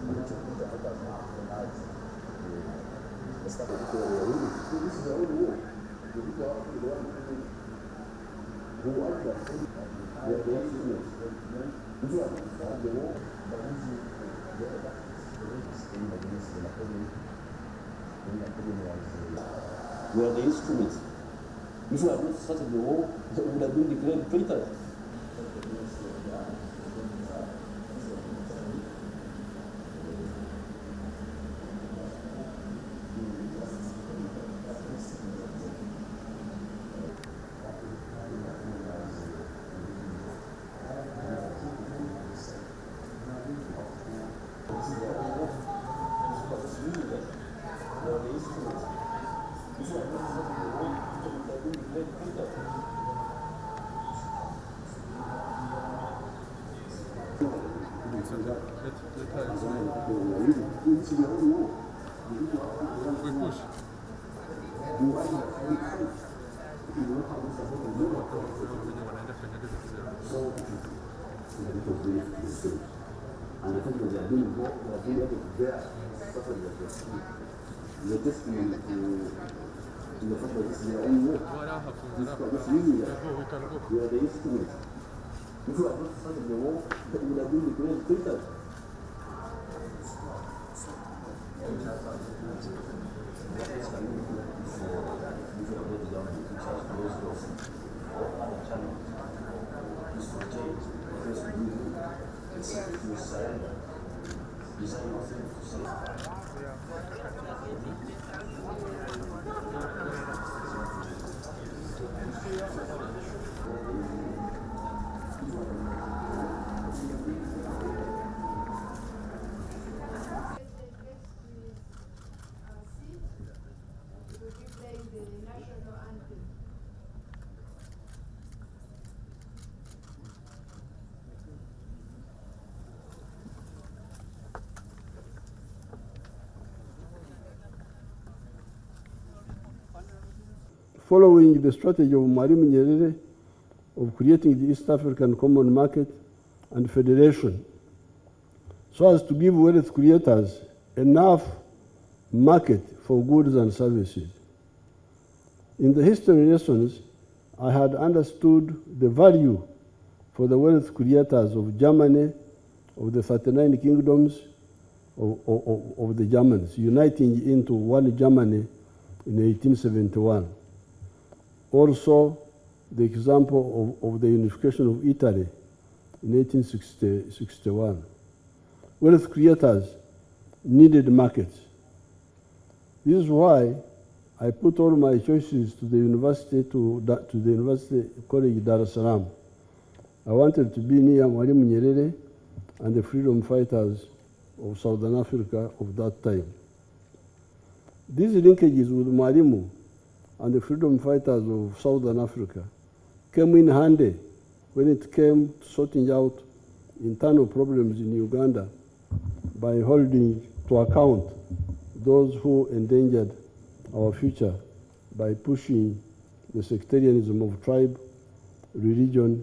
We are the instruments. If we had not started the war, we would have been declared traitors. And I think that they are doing there, the testimony to the fact that this is their own work. This really, we are the instruments. If we had not started the war, we would have been declared traitors. Following the strategy of Mwalimu Nyerere of creating the East African Common Market and Federation so as to give wealth creators enough market for goods and services. In the history lessons, I had understood the value for the wealth creators of Germany, of the 39 kingdoms of the Germans, uniting into one Germany in 1871. Also, the example of the unification of Italy in 1861. Wealth creators needed markets. This is why I put all my choices to the University College Dar es Salaam. I wanted to be near Mwalimu Nyerere and the freedom fighters of Southern Africa of that time. These linkages with Mwalimu and the freedom fighters of Southern Africa came in handy when it came to sorting out internal problems in Uganda by holding to account those who endangered our future by pushing the sectarianism of tribe, religion,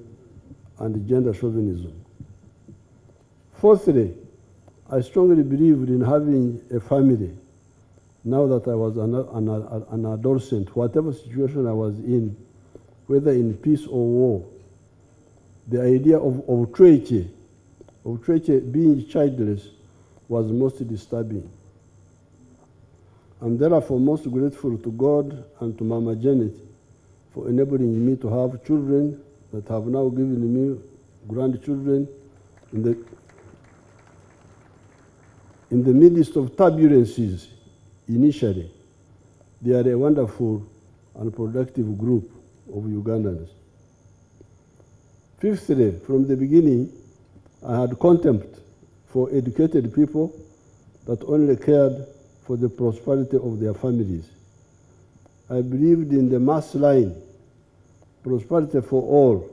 and gender chauvinism. Fourthly, I strongly believed in having a family. Now that I was an adolescent, whatever situation I was in, whether in peace or war, the idea of Treche being childless was most disturbing. I'm therefore most grateful to God and to Maama Janet for enabling me to have children that have now given me grandchildren in the midst of turbulences. Initially, they are a wonderful and productive group of Ugandans. Fifthly, from the beginning, I had contempt for educated people that only cared for the prosperity of their families. I believed in the mass line, prosperity for all,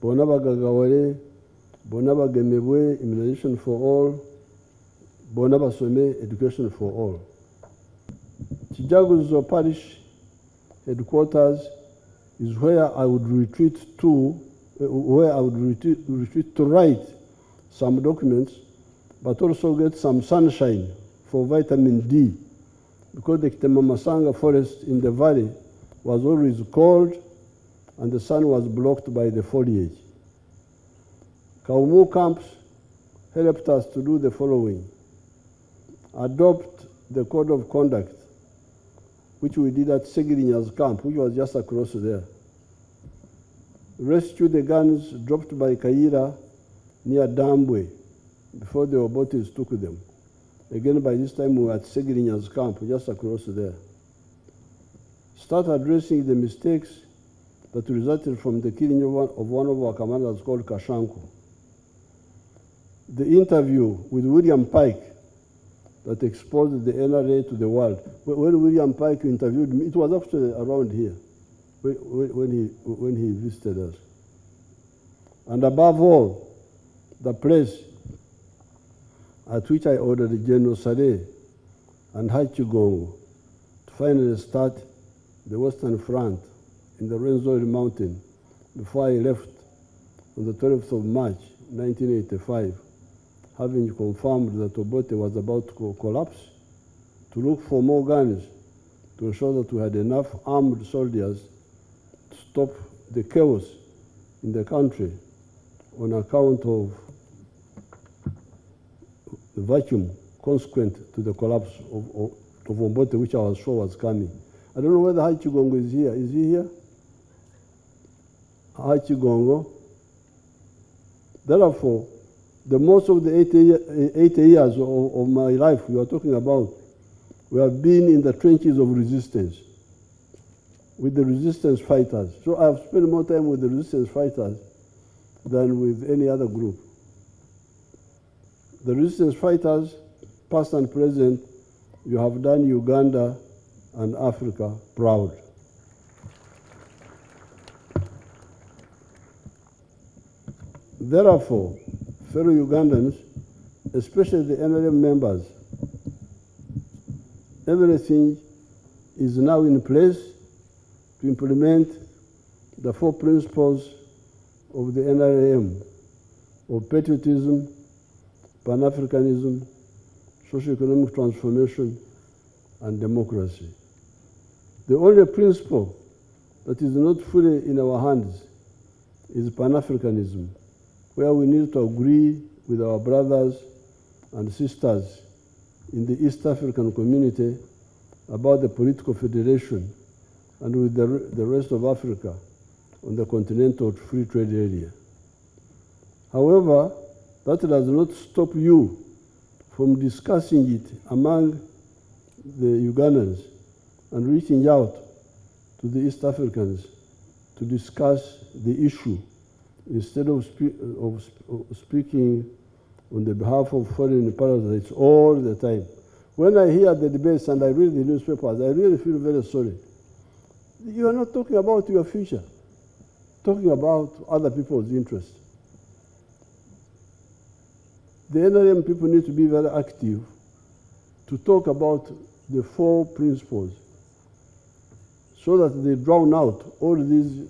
Bonabagagawale, Bonabagemebwe, immunization for all, Bonabasome, education for all. Chijago's parish headquarters is where I would retreat to, retreat to write some documents but also get some sunshine for vitamin D, because the Kitemamasanga forest in the valley was always cold and the sun was blocked by the foliage. Kawumu camps helped us to do the following: adopt the code of conduct, which we did at Segirinya's camp, which was just across there. Rescue the guns dropped by Kaira near Dambwe before the Obotes took them. Again, by this time we were at Segirinya's camp, just across there. Start addressing the mistakes that resulted from the killing of one of our commanders called Kashanku. The interview with William Pike that exposed the NRA to the world. When William Pike interviewed me, it was actually around here when he visited us. And above all, the place at which I ordered General Sare and Hachigongo to finally start the Western Front in the Rwenzori Mountain before I left on the 12th of March, 1985, having confirmed that Obote was about to collapse, to look for more guns to ensure that we had enough armed soldiers to stop the chaos in the country on account of the vacuum consequent to the collapse of Obote, which I was sure was coming. I don't know whether Hachigongo is here. Is he here? Hachigongo. Therefore, the most of the 80 years of my life we are talking about, we have been in the trenches of resistance with the resistance fighters. So I have spent more time with the resistance fighters than with any other group. The resistance fighters, past and present, you have done Uganda and Africa proud. Therefore, fellow Ugandans, especially the NRM members, everything is now in place to implement the 4 principles of the NRM of patriotism, Pan-Africanism, socio-economic transformation, and democracy. The only principle that is not fully in our hands is Pan-Africanism, where we need to agree with our brothers and sisters in the East African community about the political federation and with the rest of Africa on the continental free trade area. However, that does not stop you from discussing it among the Ugandans and reaching out to the East Africans to discuss the issue instead of speaking on the behalf of foreign parasites all the time. When I hear the debates and I read the newspapers, I really feel very sorry. You are not talking about your future, talking about other people's interests. The NRM people need to be very active to talk about the 4 principles so that they drown out all these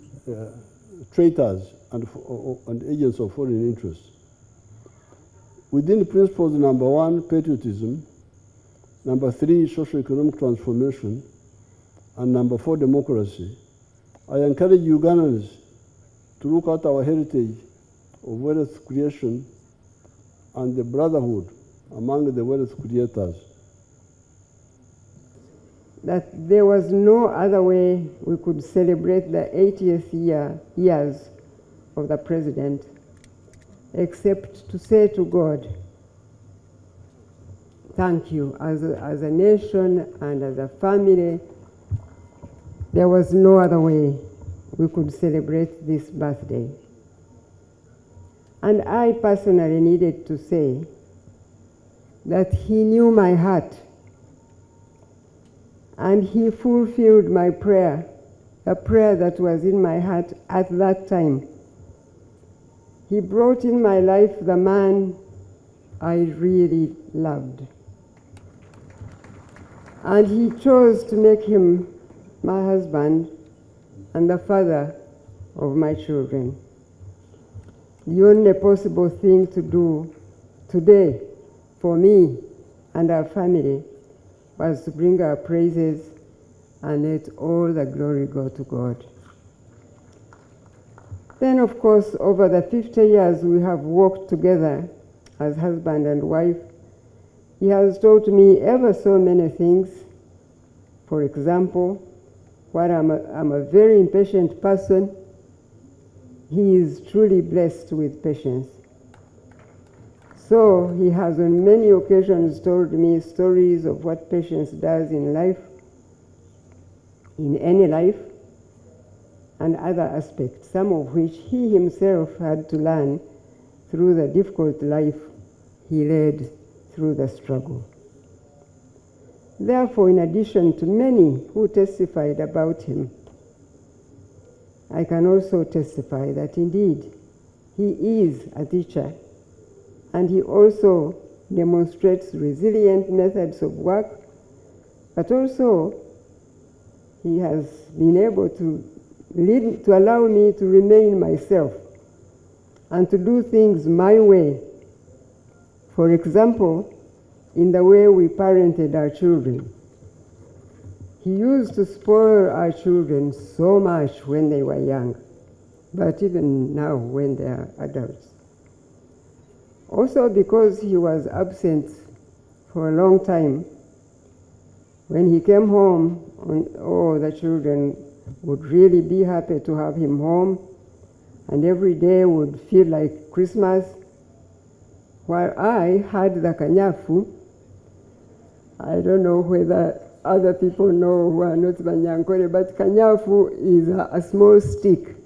traitors and agents of foreign interests. Within principles number 1, patriotism, number 3, socio-economic transformation, and number 4, democracy, I encourage Ugandans to look at our heritage of wealth creation and the brotherhood among the wealth creators. That there was no other way we could celebrate the 80th years of the president except to say to God, thank you. As a nation and as a family, there was no other way we could celebrate this birthday. And I personally needed to say that he knew my heart and he fulfilled my prayer, a prayer that was in my heart at that time. He brought in my life the man I really loved. And he chose to make him my husband and the father of my children. The only possible thing to do today for me and our family was to bring our praises and let all the glory go to God. Then, of course, over the 50 years we have worked together as husband and wife, he has taught me ever so many things. For example, while I'm a very impatient person, he is truly blessed with patience. So he has on many occasions told me stories of what patience does in life, in any life, and other aspects, some of which he himself had to learn through the difficult life he led through the struggle. Therefore, in addition to many who testified about him, I can also testify that indeed he is a teacher, and he also demonstrates resilient methods of work, but also he has been able to allow me to remain myself and to do things my way. For example, in the way we parented our children. He used to spoil our children so much when they were young, but even now when they are adults. Also because he was absent for a long time, when he came home, the children would really be happy to have him home, and every day would feel like Christmas. While I had the kanyafu, I don't know whether other people know who are not Banyankore, but kanyafu is a small stick.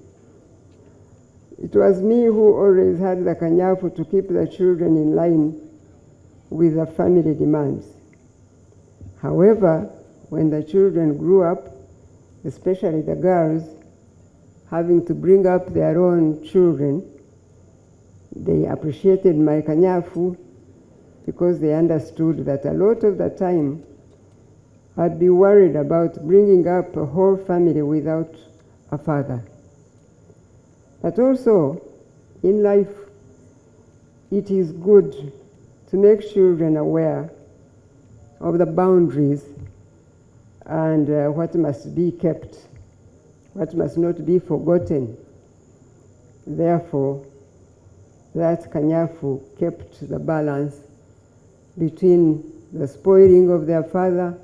It was me who always had the kanyafu to keep the children in line with the family demands. However, when the children grew up, especially the girls, having to bring up their own children, they appreciated my kanyafu because they understood that a lot of the time I'd be worried about bringing up a whole family without a father. But also, in life, it is good to make children aware of the boundaries and what must be kept, what must not be forgotten. Therefore, that kanyafu kept the balance between the spoiling of their father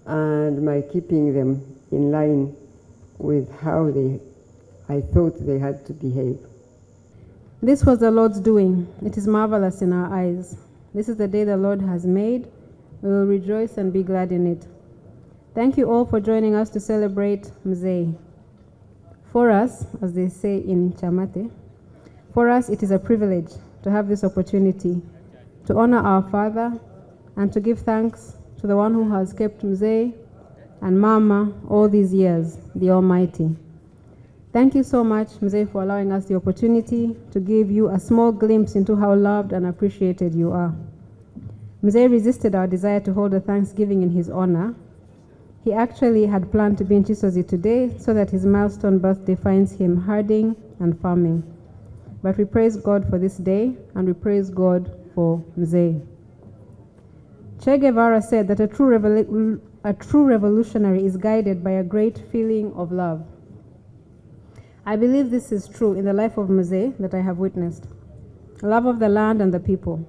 and my keeping them in line with how I thought they had to behave. This was the Lord's doing. It is marvelous in our eyes. This is the day the Lord has made. We will rejoice and be glad in it. Thank you all for joining us to celebrate Mzee. For us, as they say in Chamate, for us it is a privilege to have this opportunity to honor our father and to give thanks to the one who has kept Mzee and Mama all these years, the Almighty. Thank you so much, Mzee, for allowing us the opportunity to give you a small glimpse into how loved and appreciated you are. Mzee resisted our desire to hold a Thanksgiving in his honor. He actually had planned to be in Chisozi today so that his milestone birthday finds him herding and farming. But we praise God for this day, and we praise God for Mzee. Che Guevara said that a true revolutionary is guided by a great feeling of love. I believe this is true in the life of Mzee that I have witnessed. Love of the land and the people,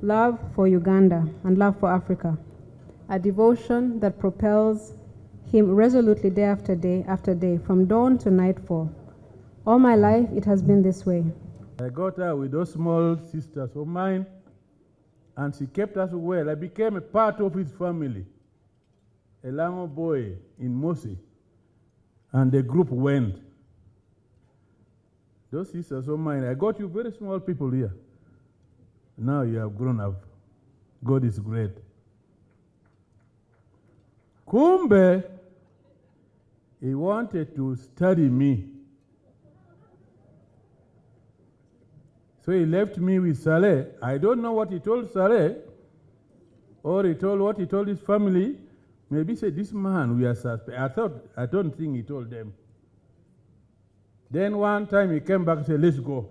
love for Uganda and love for Africa, a devotion that propels him resolutely day after day, from dawn to nightfall. All my life it has been this way. I got her with those small sisters of mine, and she kept us well. I became a part of his family, a Lango boy in Mosi, and the group went. Those sisters of mine, I got you very small people here. Now you have grown up. God is great. Kumbe, he wanted to study me. So he left me with Saleh. I don't know what he told Saleh, or what he told his family. Maybe he said, this man, we are suspect. I don't think he told them. Then one time he came back and said, let's go.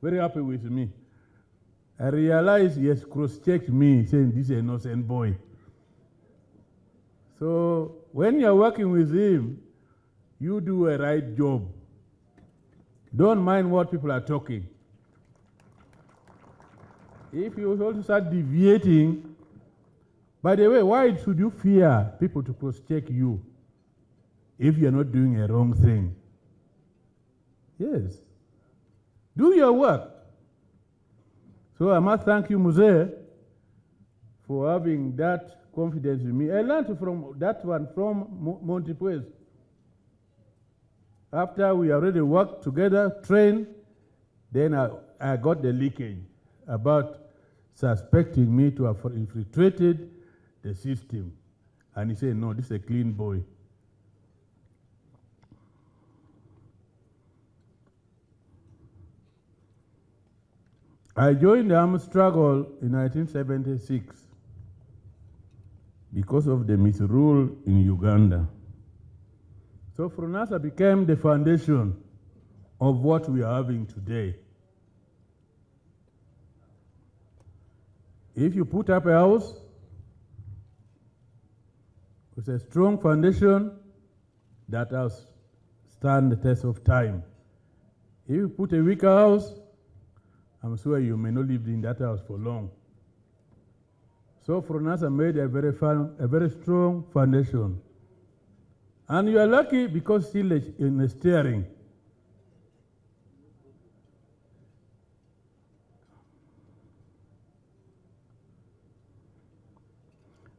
Very happy with me. I realized he has cross-checked me, saying this is an innocent boy. So when you're working with him, you do a right job. Don't mind what people are talking. If you also start deviating, by the way, why should you fear people to cross-check you if you're not doing a wrong thing? Yes. Do your work. So I must thank you, Muse, for having that confidence in me. I learned from that one from Montepuez. After we already worked together, trained, then I got the leakage about suspecting me to have infiltrated the system. And he said, no, this is a clean boy. I joined the armed struggle in 1976 because of the misrule in Uganda. So FRONASA became the foundation of what we are having today. If you put up a house with a strong foundation, that house stands the test of time. If you put a weaker house, I'm sure you may not live in that house for long. So FRONASA made a very strong foundation. And you are lucky because still in the steering.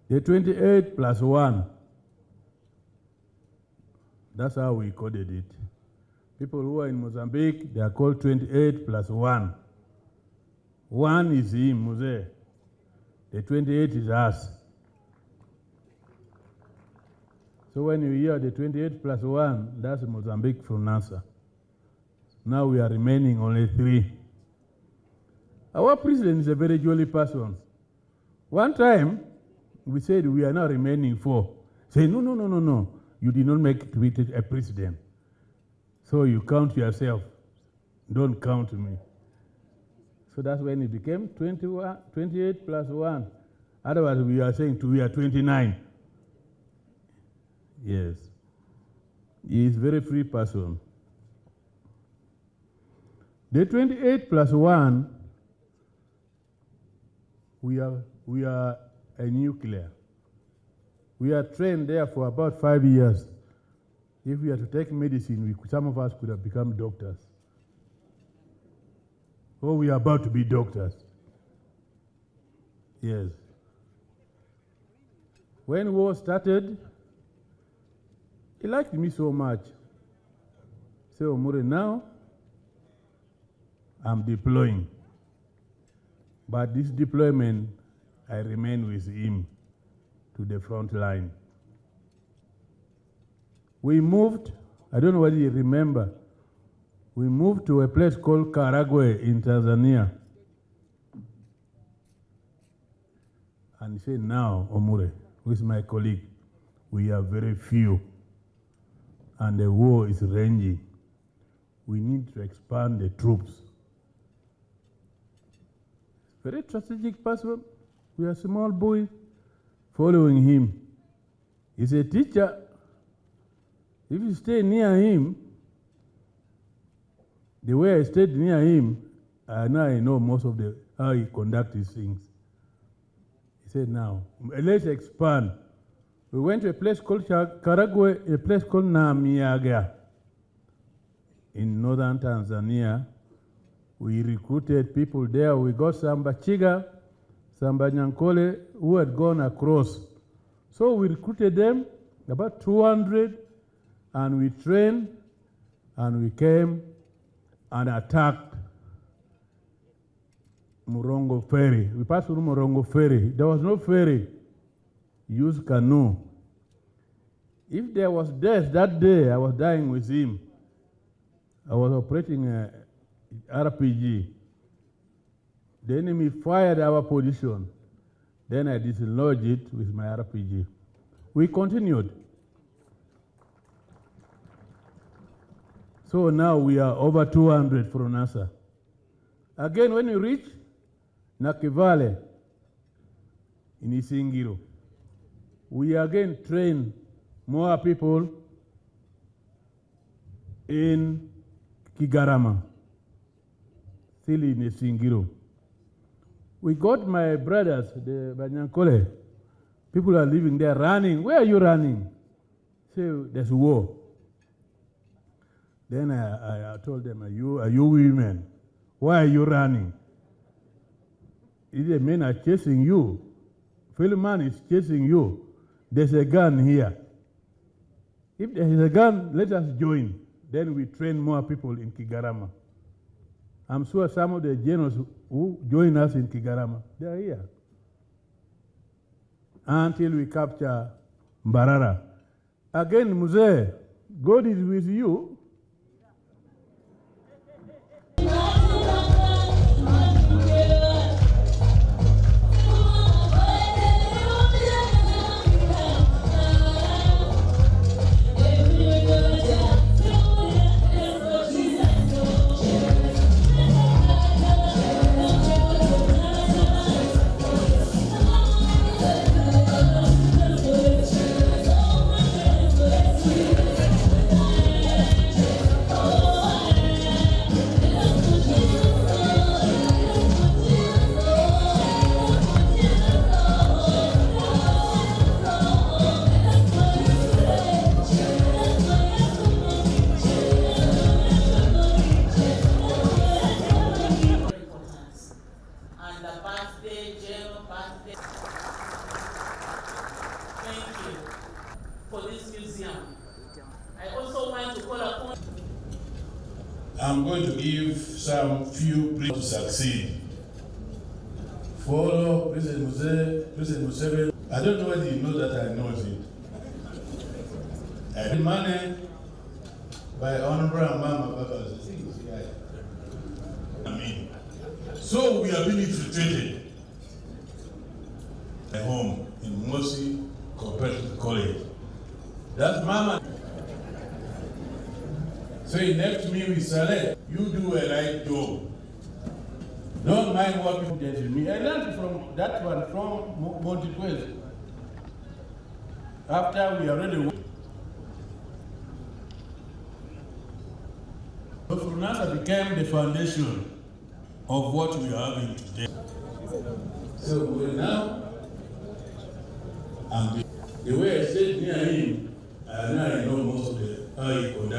The 28 plus 1, that's how we coded it. People who are in Mozambique, they are called 28 plus 1. 1 is him, Muse. The 28 is us. So when you hear the 28 plus 1, that's Mozambique FRONASA. Now we are remaining only 3. Our president is a very jolly person. One time, we said we are now remaining 4. Say, no. You did not make it a president. So you count yourself. Don't count me. So that's when it became 28 plus 1. Otherwise, we are saying we are 29. Yes. He is a very free person. The 28 plus 1, we are a nuclear. We are trained there for about 5 years. If we are to take medicine, some of us could have become doctors. Oh, we are about to be doctors. Yes. When war started, he liked me so much. So, Omure, now I'm deploying. But this deployment, I remain with him to the front line. We moved, I don't know whether you remember, we moved to a place called Karagwe in Tanzania. And he said, now, Omure, with my colleague, we are very few, and the war is raging. We need to expand the troops. Very strategic person. We are small boys following him. He's a teacher. If you stay near him, the way I stayed near him, now I know most of how he conducts his things. He said, now, let's expand. We went to a place called Karagwe, a place called Namiaga in northern Tanzania. We recruited people there. We got Samba Chiga, Samba Nyankole, who had gone across. So we recruited them, about 200, and we trained, and we came and attacked Murongo Ferry. We passed through Murongo Ferry. There was no ferry. Used canoe. If there was death that day, I was dying with him. I was operating a RPG. The enemy fired our position. Then I dislodged it with my RPG. We continued. So now we are over 200 FRONASA. Again, when you reach, Nakivale in Isingiro. We again train more people in Kigarama, still in Isingiro. We got my brothers, the Banyankole. People are living there running. Where are you running? Say, there's war. Then I told them, are you women? Why are you running? The men are chasing you. Philemon is chasing you. There's a gun here. If there is a gun, let us join. Then we train more people in Kigarama. I'm sure some of the generals who join us in Kigarama, they are here. Until we capture Mbarara. Again, Muse, God is with you. I'm going to give some few briefs to succeed. Follow President Museveni. I don't know whether you know that I know it. I money by Honorable Maama Janet. So we are being infiltrated at home in Mosi compared to the college. That's Mama. So he left me with Saleh. You do a right job. Don't mind what people get in me. I learned from that one from Montequez. After we already Nkurumah became the foundation of what we are having today. So we now, and the way I said near him, I know most of the